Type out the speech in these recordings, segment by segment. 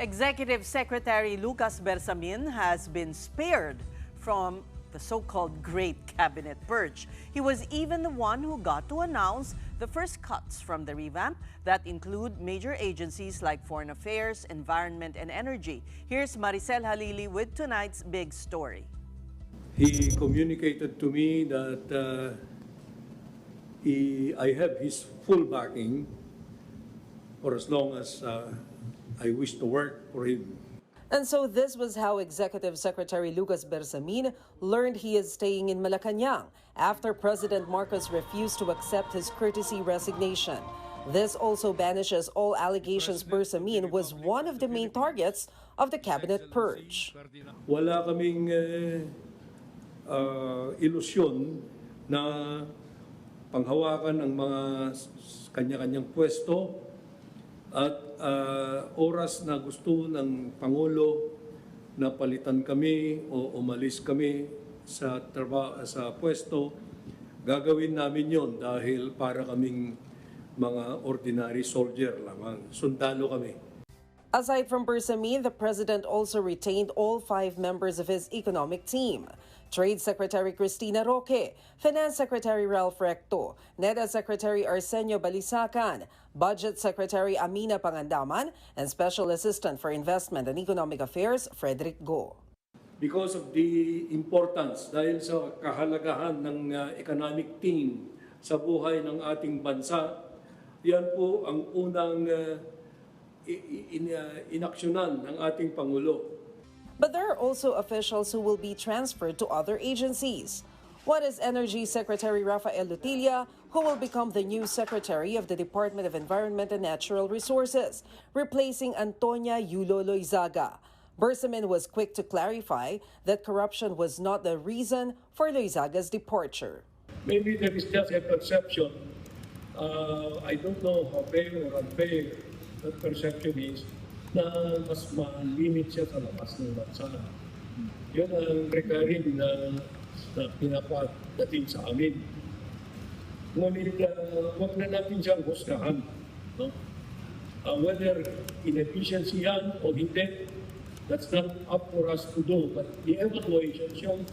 Executive Secretary Lucas Bersamin has been spared from the so-called Great Cabinet Purge. He was even the one who got to announce the first cuts from the revamp that include major agencies like Foreign Affairs, Environment, and Energy. Here's Maricel Halili with tonight's big story. He communicated to me that I have his full backing for as long as I wish to work for him. And so this was how Executive Secretary Lucas Bersamin learned he is staying in Malacanang after President Marcos refused to accept his courtesy resignation. This also banishes all allegations Bersamin was one of the main targets of the cabinet purge. Wala kaming ilusyon na panghawakan ang mga kanya-kanyang pwesto at oras na gusto ng Pangulo na palitan kami o umalis kami sa pwesto, gagawin namin yon dahil para kaming mga ordinary soldier lamang, sundalo kami. Aside from Bersamin, the president also retained all 5 members of his economic team. Trade Secretary Cristina Roque, Finance Secretary Ralph Recto, NEDA Secretary Arsenio Balisacan, Budget Secretary Amenah Pangandaman, and Special Assistant for Investment and Economic Affairs Frederick Go. Because of the importance, dahil sa kahalagahan ng economic team sa buhay ng ating bansa, yan po ang unang inaksyonan ng ating Pangulo. But there are also officials who will be transferred to other agencies. One is Energy Secretary Rafael Lutilla, who will become the new Secretary of the Department of Environment and Natural Resources, replacing Antonia Yulo Loizaga. Bersamin was quick to clarify that corruption was not the reason for Loizaga's departure. Maybe there is just a perception. I don't know how fair or unfair that perception is, na mas ma-limit siya sa labas ng bansa. Yun ang recurring na pinapadating sa amin. Ngunit huwag na natin siyang husgahan. No? Whether inefficiency yan o hindi, that's not up for us to do. But the evaluation shows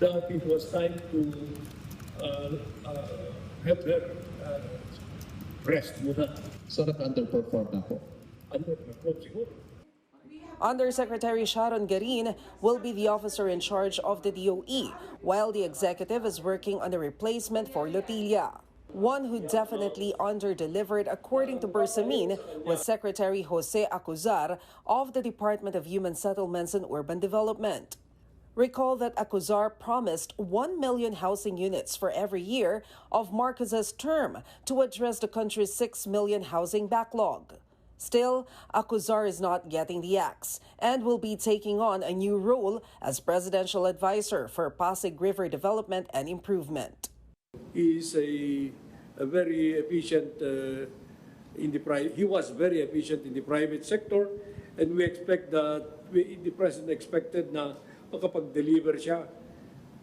that it was time to have her rest muna. So nag-underperform na po? Underperform siguro. Undersecretary Sharon Garin will be the officer in charge of the DOE, while the executive is working on a replacement for Lutilla. One who definitely under-delivered, according to Bersamin, was Secretary Jose Acuzar of the Department of Human Settlements and Urban Development. Recall that Acuzar promised 1 million housing units for every year of Marcos's term to address the country's 6 million housing backlog. Still, Acuzar is not getting the axe and will be taking on a new role as presidential advisor for Pasig River Development and Improvement. He is a very efficient he was very efficient in the private sector, and we expect that the president expected na makapag-deliver siya.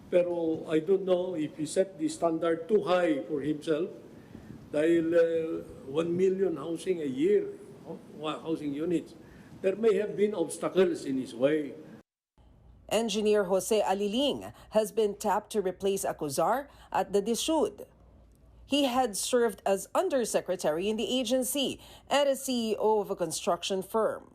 Pero I don't know if he set the standard too high for himself dahil 1 million housing a year, housing units. There may have been obstacles in his way. Engineer Jose Aliling has been tapped to replace Acuzar at the DSUD. He had served as undersecretary in the agency and as CEO of a construction firm.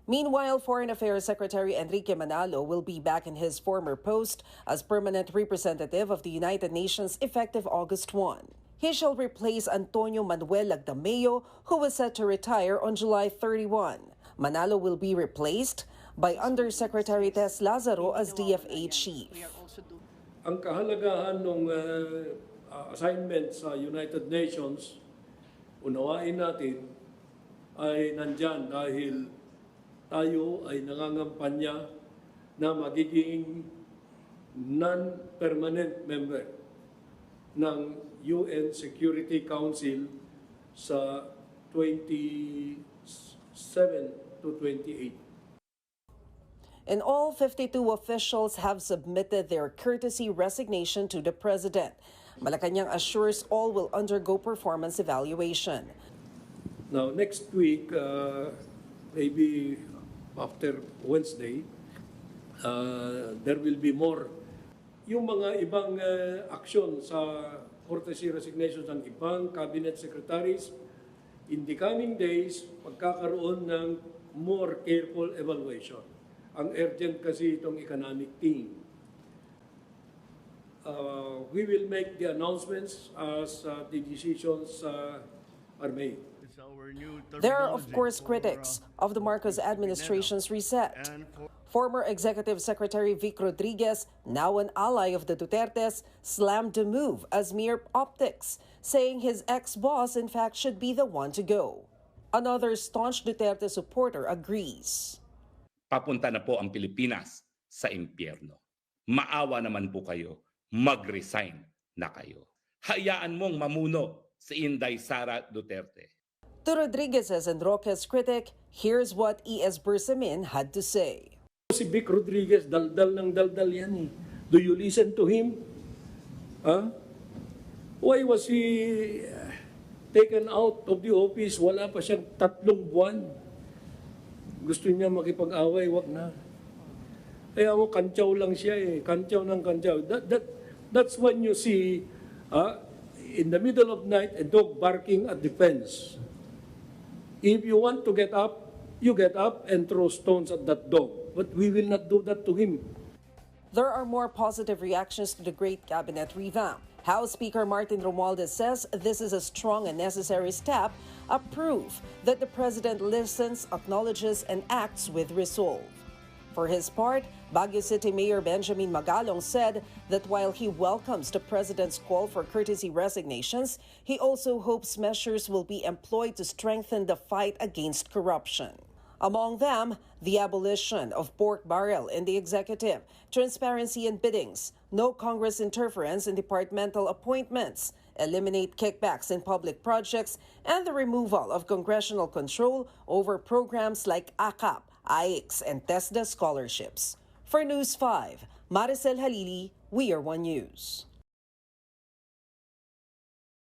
Meanwhile, Foreign Affairs Secretary Enrique Manalo will be back in his former post as permanent representative of the United Nations effective August 1. He shall replace Antonio Manuel Lagdameo, who was set to retire on July 31. Manalo will be replaced by Undersecretary Tess Lazaro as DFA chief. Ang kahalagahan ng assignment sa United Nations, unawain natin, ay nandyan dahil tayo ay nangangampanya na magiging non-permanent member ng UN Security Council sa 27 to 28. And all 52 officials have submitted their courtesy resignation to the president. Malacanang assures all will undergo performance evaluation. Now, next week, maybe after Wednesday, there will be more. Yung mga ibang aksyon sa courtesy resignations ng ibang cabinet secretaries, in the coming days, magkakaroon ng more careful evaluation. Ang urgent kasi itong economic team. We will make the announcements as the decisions are made. There are, of course, critics of the Marcos administration's reset. Former Executive Secretary Vic Rodriguez, now an ally of the Dutertes, slammed the move as mere optics, saying his ex-boss, in fact, should be the one to go. Another staunch Duterte supporter agrees. Papunta na po ang Pilipinas sa impyerno. Maawa naman po kayo, mag-resign na kayo. Hayaan mong mamuno si Inday Sara Duterte. To Rodriguez's and Roque's critic, here's what E.S. Bersamin had to say. Si Vic Rodriguez, daldal ng daldal yan eh. Do you listen to him? Huh? Why was he taken out of the office? Wala pa siyang 3 buwan. Gusto niya makipag-away, wag na. Kaya mo, kantsaw lang siya eh. Kantsaw ng kantsaw. That's when you see, in the middle of night, a dog barking at the fence. If you want to get up, you get up and throw stones at that dog. But we will not do that to him. There are more positive reactions to the great cabinet revamp. House Speaker Martin Romualdez says this is a strong and necessary step, a proof that the president listens, acknowledges, and acts with resolve. For his part, Baguio City Mayor Benjamin Magalong said that while he welcomes the president's call for courtesy resignations, he also hopes measures will be employed to strengthen the fight against corruption. Among them, the abolition of pork barrel in the executive, transparency in biddings, no Congress interference in departmental appointments, eliminate kickbacks in public projects, and the removal of congressional control over programs like ACAP, AIX, and TESDA scholarships. For News 5, Maricel Halili, We Are One News.